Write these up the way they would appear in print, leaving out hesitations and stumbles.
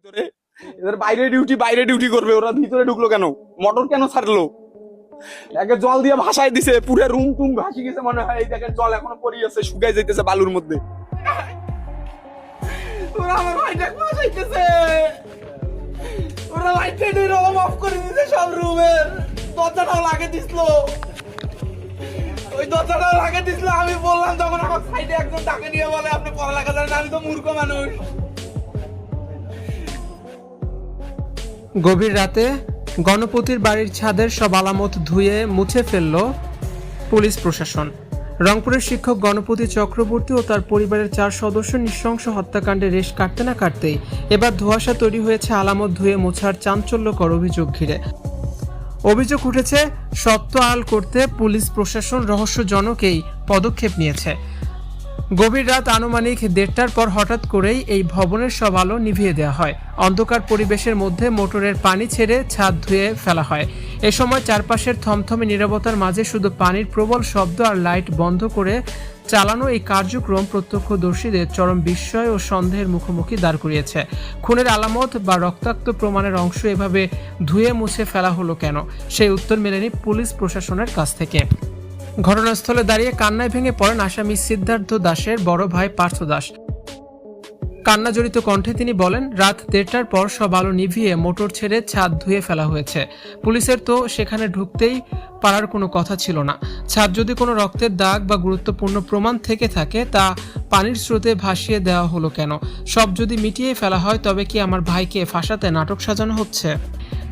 ভিতরে এদের বাইরে ডিউটি করবে, ওরা ভিতরে ঢুকলো কেন? মোটর কেন ছাড়লো? একে জল দিয়ে ভাসায় দিছে, পুরো রুম টুম ভাসি গেছে মনে হয়। এই দেখেন জল এখনো পড়ে আছে, শুকাই যাইতেছে বালুর মধ্যে। ওরা আমার ভাইটাকে ভাসাইতেছে, ওরা লাইট অফ করে দিয়েছে সব রুমের। দরজাটাও লাগিয়ে দিছিল, ওই দরজাটাও লাগিয়ে দিছিল। আমি বললাম তখন আমার সাইডে একজন ডাকে নিয়ে বলে আপনি পড়ালেখা জানেন, আমি তো মূর্খ মানুষ। গভীর রাতে গণপতির বাড়ির ছাদের সব আলামত ধুয়ে মুছে ফেলল পুলিশ প্রশাসন। রংপুরের শিক্ষক গণপতি চক্রবর্তী ও তার পরিবারের 4 সদস্য নৃশংস হত্যাকাণ্ডে রেশ কাটতে না কাটতেই এবার ধোঁয়াশা তৈরি হয়েছে আলামত ধুয়ে মোছার চাঞ্চল্যকর অভিযোগ ঘিরে। অভিযোগ উঠেছে, সত্য আড়াল করতে পুলিশ প্রশাসন রহস্যজনক এই পদক্ষেপ নিয়েছে। গভীর রাত আনুমানিক 1:30টার পর হঠাৎ করেই এই ভবনের সব আলো নিভিয়ে দেওয়া হয়। অন্ধকার পরিবেশের মধ্যে মোটরের পানি ছেড়ে ছাদ ধুয়ে ফেলা হয়। এ সময় চারপাশের থমথমে নীরবতার মাঝে শুধু পানির প্রবল শব্দ আর লাইট বন্ধ করে চালানো এই কার্যক্রম প্রত্যক্ষদর্শীদের চরম বিস্ময় ও সন্দেহের মুখোমুখি দাঁড় করিয়েছে। খুনের আলামত বা রক্তাক্ত প্রমাণের অংশ এভাবে ধুয়ে মুছে ফেলা হলো কেন, সেই উত্তর মেলেনি পুলিশ প্রশাসনের কাছ থেকে। ঘটনাস্থলে দাঁড়িয়ে কান্নায় ভেঙে পড়েন আসামি সিদ্ধার্থ দাসের বড় ভাই পার্থ দাস। কান্না জড়িত কণ্ঠে তিনি বলেন, রাত 1:30টার পর সব আলো নিভিয়ে মোটর ছেড়ে ছাদ ধুয়ে ফেলা হয়েছে। পুলিশের তো সেখানে ঢুকতেই পারার কোনো কথা ছিল না। ছাদ যদি কোনো রক্তের দাগ বা গুরুত্বপূর্ণ প্রমাণ থেকে থাকে তা পানির স্রোতে ভাসিয়ে দেওয়া হলো কেন? সব যদি মিটিয়ে ফেলা হয় তবে কি আমার ভাইকে ফাঁসাতে নাটক সাজানো হচ্ছে?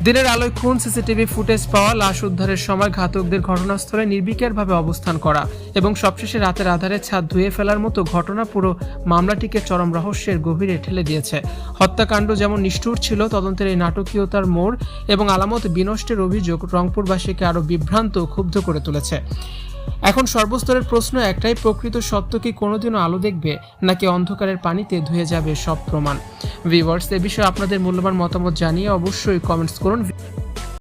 দিনের আলোয় খুন, সিসিটিভি ফুটেজ পাওয়া, লাশ উদ্ধারের সময় ঘাতকদের ঘটনাস্থলে নির্বিকারভাবে অবস্থান করা এবং সবশেষে রাতের আধারে ছাদ ধুয়ে ফেলার মতো ঘটনা পুরো মামলাটিকে চরম রহস্যের গভীরে ঠেলে দিয়েছে। হত্যাকাণ্ড যেমন নিষ্ঠুর ছিল, তদন্তের এই নাটকীয়তার মোড় এবং আলামত বিনষ্টের অভিযোগ রংপুরবাসীকে আরও বিভ্রান্ত ও ক্ষুব্ধ করে তুলেছে। এখন সর্বস্তরের প্রশ্ন একটাই, প্রকৃত সত্য কি কোনোদিনও আলো দেখবে, নাকি অন্ধকারের পানিতে ধুয়ে যাবে সব প্রমাণ? ভিউয়ার্স, এ বিষয়ে আপনাদের মূল্যবান মতামত জানিয়ে অবশ্যই কমেন্টস করুন।